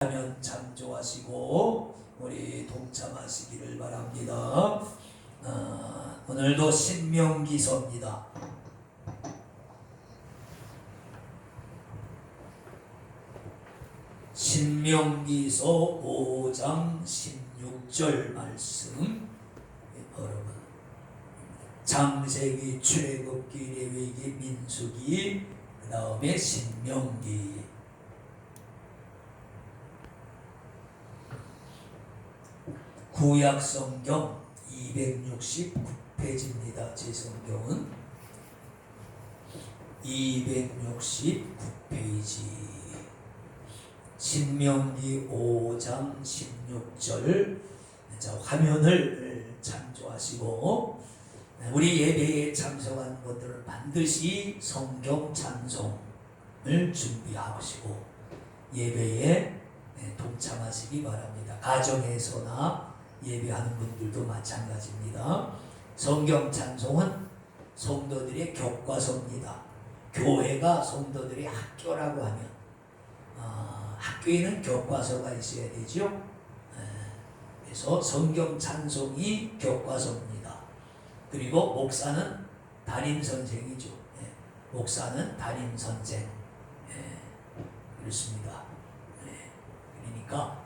하면 참 좋아하시고 우리 동참하시기를 바랍니다. 오늘도 신명기서입니다. 신명기서 5장 16절 말씀. 여러분, 창세기, 출애굽기, 레위기, 민수기, 그 다음에 신명기. 구약성경 269페이지입니다. 제 성경은 269페이지. 신명기 5장 16절. 화면을 참조하시고 우리 예배에 참석한 분들은 반드시 성경 찬송을 준비하시고 예배에 동참하시기 바랍니다. 가정에서나 예배하는 분들도 마찬가지입니다. 성경 찬송은 성도들의 교과서입니다. 교회가 성도들의 학교라고 하면 학교에는 교과서가 있어야 되죠. 그래서 성경 찬송이 교과서입니다. 그리고 목사는 담임 선생이죠. 목사는 담임 선생. 그렇습니다. 그러니까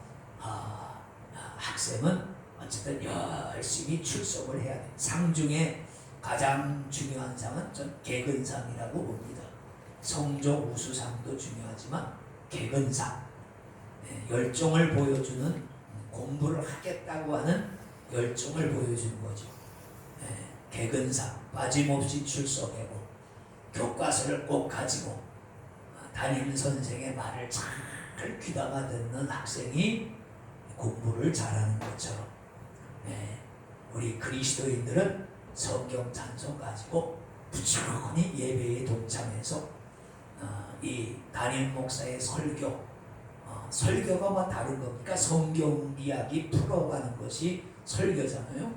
학생은 어쨌든 열심히 출석을 해야 돼요. 상 중에 가장 중요한 상은 전 개근상이라고 봅니다. 성적 우수상도 중요하지만 개근상, 열정을 보여주는, 공부를 하겠다고 하는 열정을 보여주는 거죠. 개근상, 빠짐없이 출석하고 교과서를 꼭 가지고 담임 선생의 말을 잘 귀담아 듣는 학생이 공부를 잘하는 것처럼 우리 그리스도인들은 성경 찬송 가지고 부지런히 예배에 동참해서 이 담임 목사의 설교가 뭐 다른 겁니까? 성경 이야기 풀어가는 것이 설교잖아요.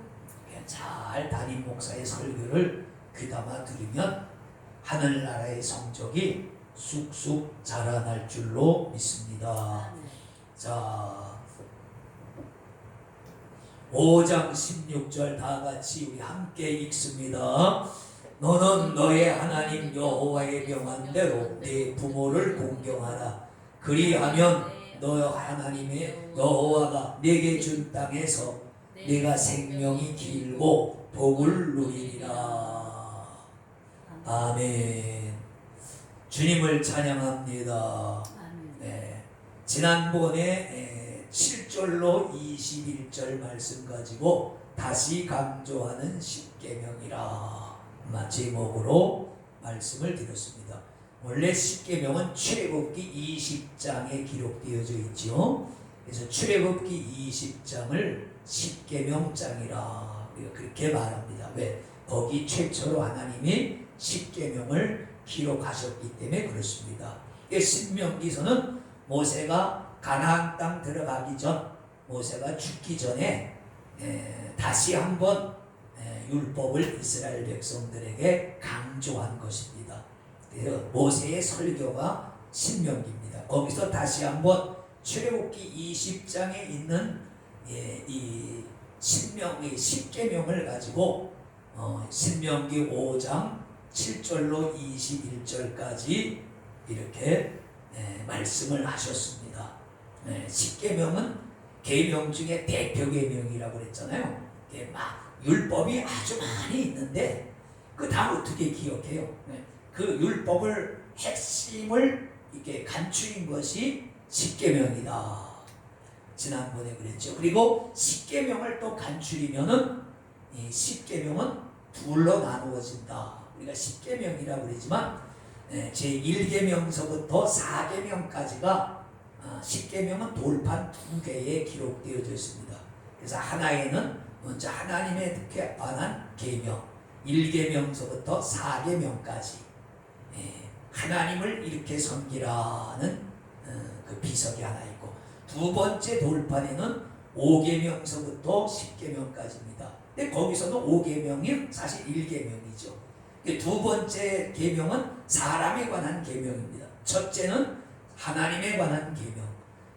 잘 담임 목사의 설교를 귀담아 들으면 하늘나라의 성적이 쑥쑥 자라날 줄로 믿습니다. 자, 5장 16절 다 같이 우리 함께 읽습니다. 너는 너의 하나님 여호와의 명한대로 네 부모를 공경하라. 그리하면 너 하나님의 여호와가 네게 준 땅에서 네가 생명이 길고 복을 누리리라. 아멘. 주님을 찬양합니다. 지난번에 7절로 21절 말씀 가지고 다시 강조하는 십계명이라 제목으로 말씀을 드렸습니다. 원래 십계명은 출애굽기 20장에 기록되어져 있죠. 그래서 출애굽기 20장을 십계명장이라 그렇게 말합니다. 왜? 거기 최초로 하나님이 십계명을 기록하셨기 때문에 그렇습니다. 신명기서는 모세가 가나안 땅 들어가기 전, 모세가 죽기 전에 다시 한번 율법을 이스라엘 백성들에게 강조한 것입니다. 그래서 모세의 설교가 신명기입니다. 거기서 다시 한번 출애굽기 20장에 있는 이 신명기 십계명을 가지고 신명기 5장 7절로 21절까지 이렇게 말씀을 하셨습니다. 십계명은 계명 중에 대표 계명이라고 그랬잖아요. 율법이 아주 많이 있는데 그 다 어떻게 기억해요? 그 율법을 핵심을 이렇게 간추린 것이 십계명이다. 지난번에 그랬죠. 그리고 십계명을 또 간추리면은 이 십계명은 둘로 나누어진다. 우리가 십계명이라고 그러지만 제1계명서부터 4계명까지가 십계명은 돌판 2개에 기록되어져 있습니다. 그래서 하나에는 먼저 하나님에 관한 계명 1계명서부터 4계명까지 하나님을 이렇게 섬기라는 그 비석이 하나 있고, 두 번째 돌판에는 5계명서부터 10계명까지입니다. 근데 거기서는 5계명이 사실 1계명이죠. 두 번째 계명은 사람에 관한 계명입니다. 첫째는 하나님에 관한 계명,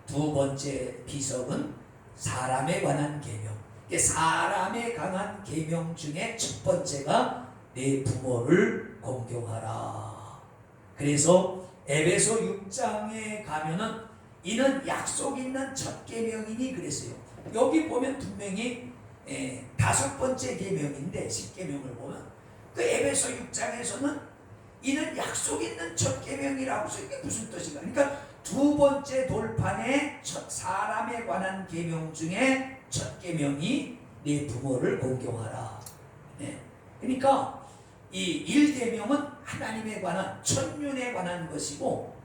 두 번째 비석은 사람에 관한 계명. 사람에 관한 계명 중에 첫 번째가 내 부모를 공경하라. 그래서 에베소 6장에 가면은 이는 약속 있는 첫 계명이니 그랬어요. 여기 보면 분명히 다섯 번째 계명인데 십계명을 보면 그 에베소 6장에서는 이는 약속 있는 첫 계명이라고 해서 이게 무슨 뜻인가? 그러니까 두 번째 돌판의 첫 사람에 관한 계명 중에 첫 계명이 네 부모를 공경하라. 그러니까 이 1계명은 하나님에 관한 천륜에 관한 것이고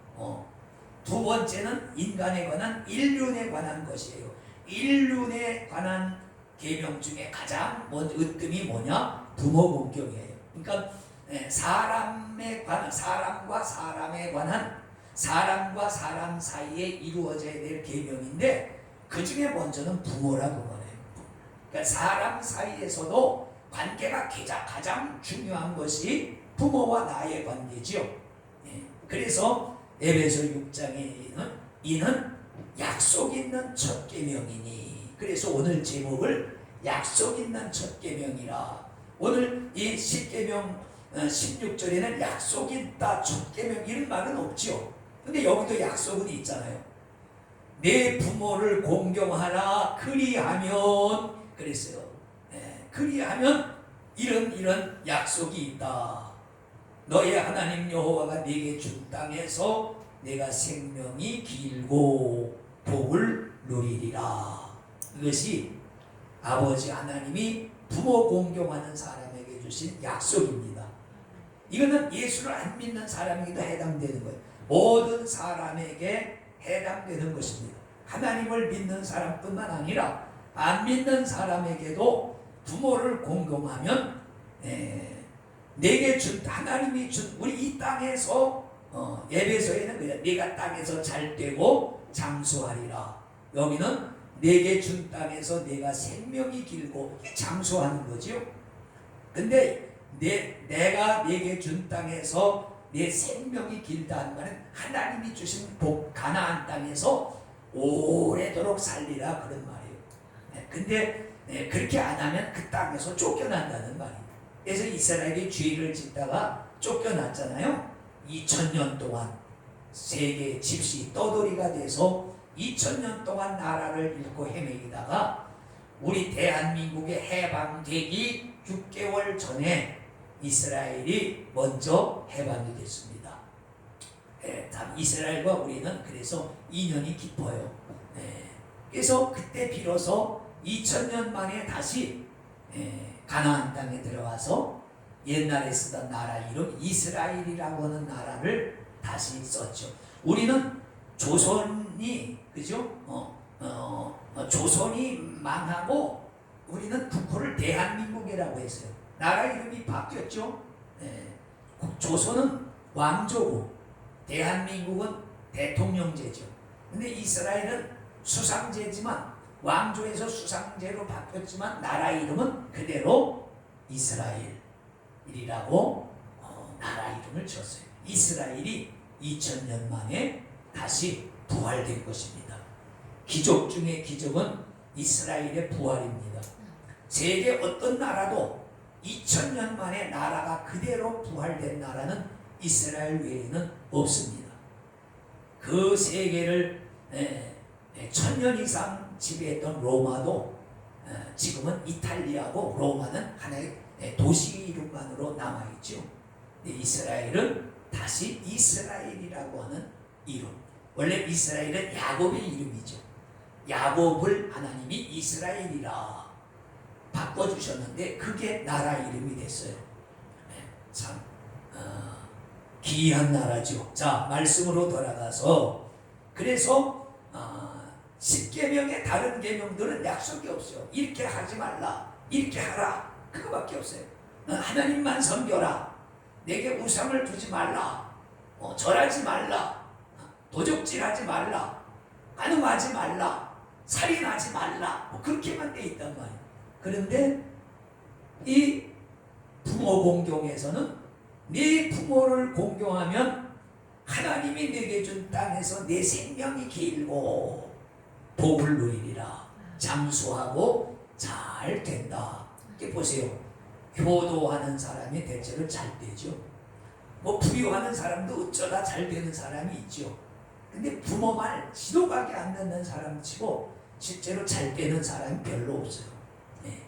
두 번째는 인간에 관한 인륜에 관한 것이에요. 인륜에 관한 계명 중에 가장 으뜸이 뭐냐? 부모 공경이에요. 그러니까 사람과 사람에 관한 사람과 사람 사이에 이루어져야 될 계명인데 그 중에 먼저는 부모라고 말해요. 그러니까 사람 사이에서도 관계가 가장 중요한 것이 부모와 나의 관계죠. 그래서 에베소 6장에는 이는 약속 있는 첫 계명이니. 그래서 오늘 제목을 약속 있는 첫 계명이라. 오늘 이 10계명 16절에는 약속 있다 첫 계명 이런 말은 없죠. 근데 여기도 약속은 있잖아요. 내 부모를 공경하라 그리하면 그랬어요. 그리하면 이런 약속이 있다. 너의 하나님 여호와가 네게 준 땅에서 내가 생명이 길고 복을 누리리라. 이것이 아버지 하나님이 부모 공경하는 사람에게 주신 약속입니다. 이거는 예수를 안 믿는 사람에게도 해당되는 거예요. 모든 사람에게 해당되는 것입니다. 하나님을 믿는 사람뿐만 아니라 안 믿는 사람에게도 부모를 공경하면 내게 준 하나님이 준 우리 이 땅에서 에베소에는 그냥 네가 땅에서 잘 되고 장수하리라. 여기는 내게 준 땅에서 내가 생명이 길고 장수하는 거죠. 근데 내가 내게 준 땅에서 내 생명이 길다는 말은 하나님이 주신 복 가나안 땅에서 오래도록 살리라 그런 말이에요. 근데 그렇게 안 하면 그 땅에서 쫓겨난다는 말이에요. 그래서 이스라엘이 죄를 짓다가 쫓겨났잖아요. 2000년 동안 세계 집시 떠돌이가 돼서 2000년 동안 나라를 잃고 헤매기다가 우리 대한민국에 해방되기 6개월 전에 이스라엘이 먼저 해방이 됐습니다. 참 이스라엘과 우리는 그래서 인연이 깊어요. 그래서 그때 비로소 2000년 만에 다시 가나안 땅에 들어와서 옛날에 쓰던 나라 이름 이스라엘이라고 하는 나라를 다시 썼죠. 우리는 조선이 그죠? 조선이 망하고 우리는 국호를 대한민국이라고 했어요. 나라 이름이 바뀌었죠. 조선은 왕조고 대한민국은 대통령제죠. 근데 이스라엘은 수상제지만 왕조에서 수상제로 바뀌었지만 나라 이름은 그대로 이스라엘이라고 나라 이름을 줬어요. 이스라엘이 2000년 만에 다시 부활된 것입니다. 기적 중에 기적은 이스라엘의 부활입니다. 세계 어떤 나라도 2000년 만에 나라가 그대로 부활된 나라는 이스라엘 외에는 없습니다. 그 세계를 1000년 이상 지배했던 로마도 지금은 이탈리아고 로마는 하나의 도시 이름만으로 남아있죠. 이스라엘은 다시 이스라엘이라고 하는 이름. 원래 이스라엘은 야곱의 이름이죠. 야곱을 하나님이 이스라엘이라 바꿔주셨는데 그게 나라 이름이 됐어요. 참 기이한 나라죠. 자, 말씀으로 돌아가서 그래서 10계명의 다른 계명들은 약속이 없어요. 이렇게 하지 말라, 이렇게 하라, 그거밖에 없어요. 하나님만 섬겨라, 내게 우상을 두지 말라, 절하지 말라, 도적질하지 말라, 간음하지 말라, 살인하지 말라, 그렇게만 돼 있단 말이에요. 그런데 이 부모 공경에서는 네 부모를 공경하면 하나님이 내게 준 땅에서 내 생명이 길고 복을 누리리라. 장수하고 잘 된다. 이렇게 보세요. 효도하는 사람이 대체로 잘 되죠. 뭐 부유하는 사람도 어쩌다 잘 되는 사람이 있죠. 근데 부모 말 지도각에 안 듣는 사람 치고 실제로 잘 되는 사람이 별로 없어요. 네.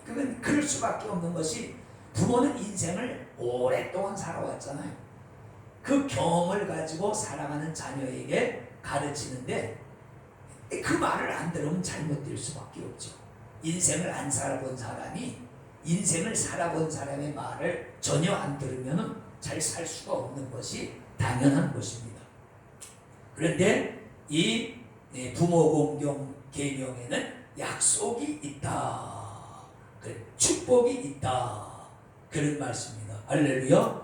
그건 그럴 수밖에 없는 것이 부모는 인생을 오랫동안 살아왔잖아요. 그 경험을 가지고 살아가는 자녀에게 가르치는데 그 말을 안 들으면 잘못될 수밖에 없죠. 인생을 안 살아본 사람이 인생을 살아본 사람의 말을 전혀 안 들으면 잘 살 수가 없는 것이 당연한 것입니다. 그런데 이 부모 공경 계명에는 약속이 있다. 축복이 있다. 그런 말씀입니다. 할렐루야.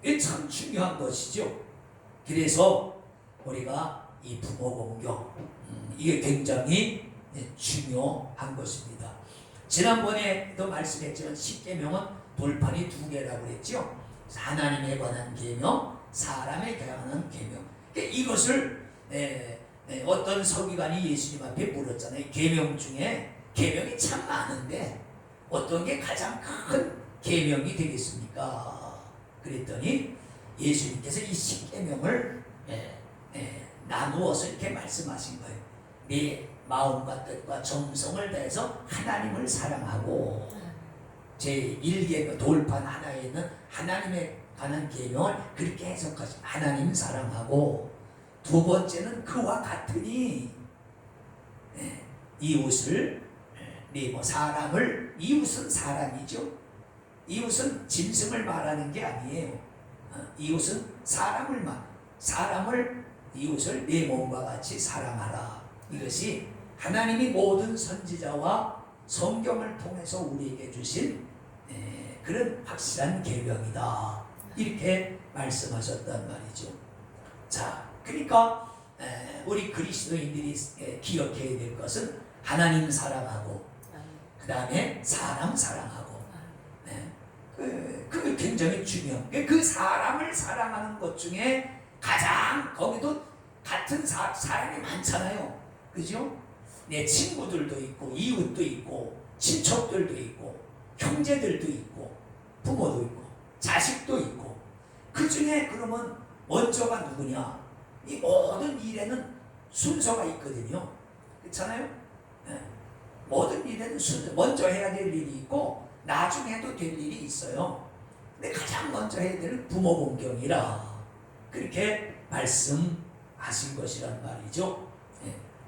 이게 참 중요한 것이죠. 그래서 우리가 이 부모 공경 이게 굉장히 중요한 것입니다. 지난번에도 말씀했지만 십계명은 돌판이 두 개라고 했죠. 하나님에 관한 계명, 사람에 관한 계명. 이것을 어떤 서기관이 예수님 앞에 물었잖아요. 계명 중에 계명이 참 많은데 어떤 게 가장 큰 계명이 되겠습니까? 그랬더니 예수님께서 이 십계명을 나누어서 이렇게 말씀하신 거예요. 네 마음과 뜻과 정성을 다해서 하나님을 사랑하고 제1계명 돌판 하나에 있는 하나님에 관한 계명을 그렇게 해석하십니다. 하나님 사랑하고 두 번째는 그와 같으니 이웃을 사람을 이웃은 사람이죠. 이웃은 짐승을 말하는 게 아니에요. 이웃은 사람을 이웃을 내 몸과 같이 사랑하라. 이것이 하나님이 모든 선지자와 성경을 통해서 우리에게 주신 그런 확실한 계명이다. 이렇게 말씀하셨단 말이죠. 자, 그러니까 우리 그리스도인들이 기억해야 될 것은 하나님 사랑하고 그 다음에 사람 사랑하고 그게 굉장히 중요한 게 그 사람을 사랑하는 것 중에 가장 거기도 같은 사람이 많잖아요. 그죠? 내 친구들도 있고 이웃도 있고 친척들도 있고 형제들도 있고 부모도 있고 자식도 있고 그 중에 그러면 먼저가 누구냐? 이 모든 일에는 순서가 있거든요. 그렇잖아요? 모든 일에는 순서, 먼저 해야 될 일이 있고 나중에 해도 될 일이 있어요. 근데 가장 먼저 해야 될 부모 공경이라 그렇게 말씀하신 것이란 말이죠.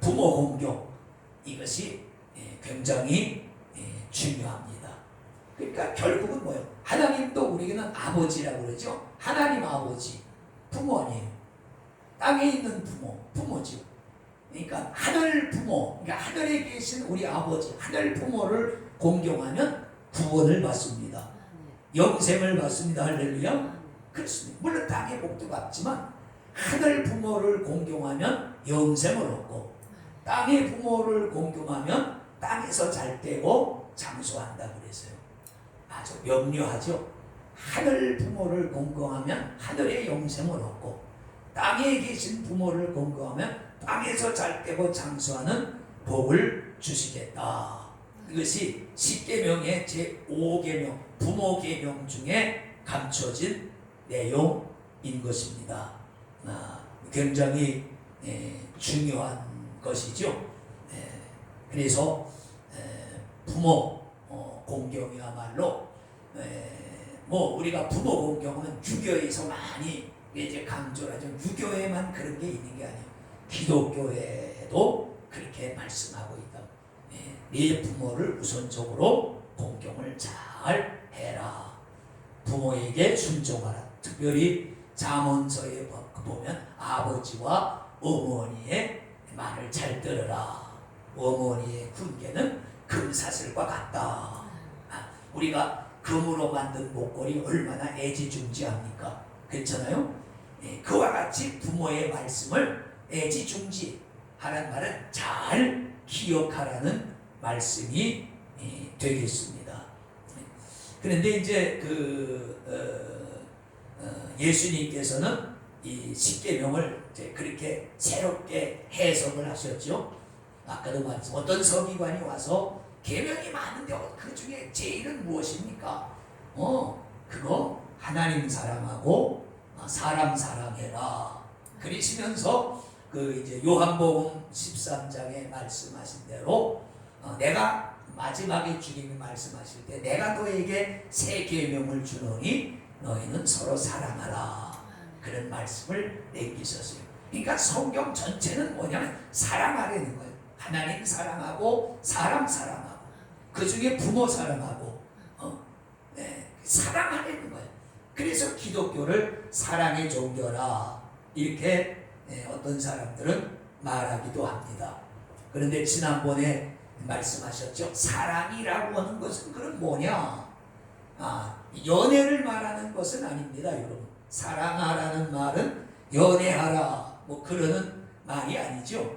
부모 공경 이것이 굉장히 중요합니다. 그러니까 결국은 뭐예요? 하나님도 우리에게는 아버지라고 그러죠. 하나님 아버지, 부모 아니에요. 땅에 있는 부모죠. 그러니까 하늘 부모, 그러니까 하늘에 계신 우리 아버지, 하늘 부모를 공경하면 구원을 받습니다. 영생을 받습니다. 할렐루야. 그렇습니다. 물론 땅의 복도 받지만 하늘 부모를 공경하면 영생을 얻고 땅의 부모를 공경하면 땅에서 잘 되고 장수한다 그랬어요. 아주 명료하죠. 하늘 부모를 공경하면 하늘의 영생을 얻고 땅에 계신 부모를 공경하면 땅에서 잘 되고 장수하는 복을 주시겠다. 이것이 십계명의 제5계명 부모계명 중에 감춰진 내용인 것입니다. 굉장히 중요한 것이죠. 그래서 부모 공경이야말로 뭐 우리가 부모 공경은 유교에서 많이 이제 강조를 하죠. 유교에만 그런 게 있는 게 아니에요. 기독교에도 그렇게 말씀하고 있다. 네 부모를 우선적으로 공경을 잘 해라. 부모에게 순종하라. 특별히 잠언서에 보면 아버지와 어머니의 말을 잘 들으라. 어머니의 훈계는 금사슬과 같다. 우리가 금으로 만든 목걸이 얼마나 애지중지합니까? 괜찮아요? 그와 같이 부모의 말씀을 애지중지하라는 말은 잘 기억하라는 말씀이 되겠습니다. 그런데 이제 예수님께서는 이 십계명을 이제 그렇게 새롭게 해석을 하셨죠. 아까도 말했죠. 어떤 서기관이 와서 계명이 많은데 그 중에 제일은 무엇입니까? 그거 하나님 사랑하고 사람 사랑해라. 그러시면서 그 이제 요한복음 13장에 말씀하신 대로 내가 마지막에 주님이 말씀하실 때 내가 너에게 새 계명을 주노니 너희는 서로 사랑하라. 그런 말씀을 남기셨어요. 그러니까 성경 전체는 뭐냐면 사랑하라는 거예요. 하나님 사랑하고 사람 사랑하고 그 중에 부모 사랑하고 사랑하라는 거예요. 그래서 기독교를 사랑의 종교라 이렇게 어떤 사람들은 말하기도 합니다. 그런데 지난번에 말씀하셨죠. 사랑이라고 하는 것은 그럼 뭐냐? 연애를 말하는 것은 아닙니다, 여러분. 사랑하라는 말은 연애하라 뭐 그러는 말이 아니죠.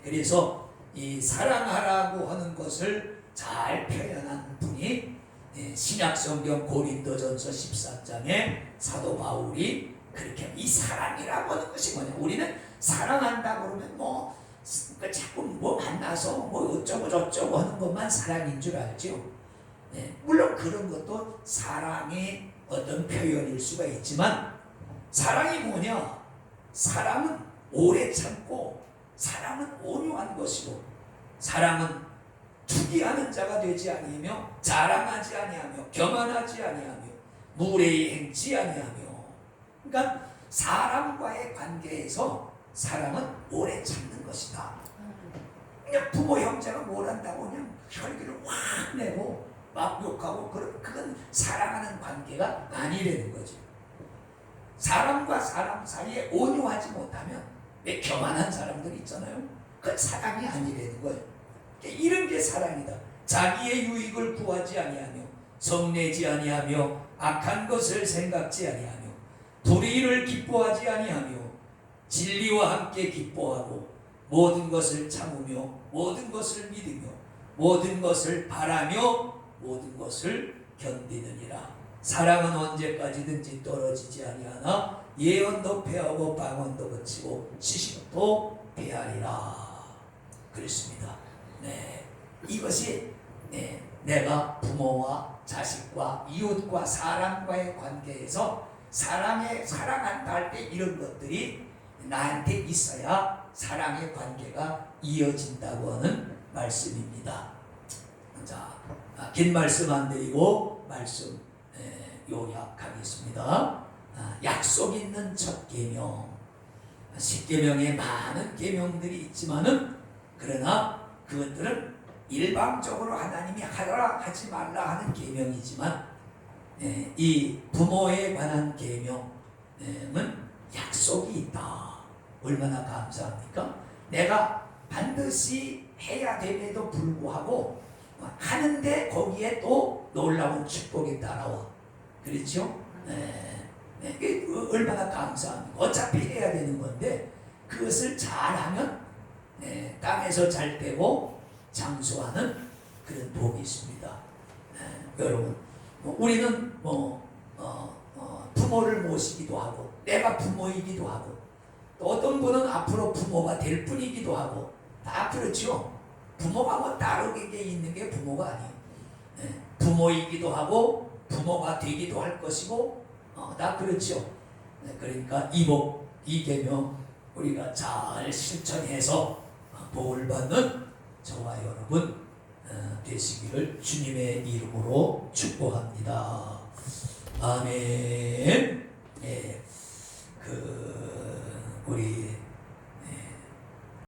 그래서 이 사랑하라고 하는 것을 잘 표현한 분이 신약성경 고린도전서 13장에 사도 바울이 그렇게 이 사랑이라고 하는 것이 뭐냐? 우리는 사랑한다 그러면 뭐 자꾸 뭐 만나서 뭐 어쩌고 저쩌고 하는 것만 사랑인 줄 알죠. 물론 그런 것도 사랑의 어떤 표현일 수가 있지만 사랑이 뭐냐? 사랑은 오래 참고 사랑은 온유한 것이고 사랑은 투기하는 자가 되지 아니하며 자랑하지 아니하며 교만하지 아니하며 무례히 행치 아니하며 그러니까 사람과의 관계에서 사랑은 오래 참는 것이다. 그냥 부모 형제가 뭘 한다고 그냥 혈기를 확 내고 막 욕하고 그건 사랑하는 관계가 아니라는 거죠. 사람과 사람 사이에 온유하지 못하면 왜 교만한 사람들 있잖아요. 그건 사랑이 아니라는 거예요. 이런 게 사랑이다. 자기의 유익을 구하지 아니하며 성내지 아니하며 악한 것을 생각지 아니하며 불의를 기뻐하지 아니하며 진리와 함께 기뻐하고 모든 것을 참으며 모든 것을 믿으며 모든 것을 바라며 모든 것을 견디느니라. 사랑은 언제까지든지 떨어지지 아니하나 예언도 패하고 방언도 그치고 시심도 패하리라. 그렇습니다. 이것이 내가 부모와 자식과 이웃과 사람과의 관계에서 사랑한다 할 때 이런 것들이 나한테 있어야 사랑의 관계가 이어진다고 하는 말씀입니다. 자, 긴 말씀 안 드리고 말씀 요약하겠습니다. 약속 있는 첫 계명. 10계명에 많은 계명들이 있지만은 그러나 그것들은 일방적으로 하나님이 하라 하지 말라 하는 계명이지만 이 부모에 관한 계명은 약속이 있다. 얼마나 감사합니까? 내가 반드시 해야 됨에도 불구하고 하는데 거기에 또 놀라운 축복이 따라와. 그렇죠? 얼마나 감사합니까? 어차피 해야 되는 건데 그것을 잘하면 땅에서 잘 되고 장수하는 그런 복이 있습니다. 여러분, 우리는 부모를 모시기도 하고 내가 부모이기도 하고 또 어떤 분은 앞으로 부모가 될 뿐이기도 하고 다 그렇죠. 부모가 뭐 다르게 있는 게 부모가 아니에요. 부모이기도 하고 부모가 되기도 할 것이고 다 그렇죠. 그러니까 이 계명 우리가 잘 실천해서 복을 받는 저와 여러분 되시기를 주님의 이름으로 축복합니다. 아멘.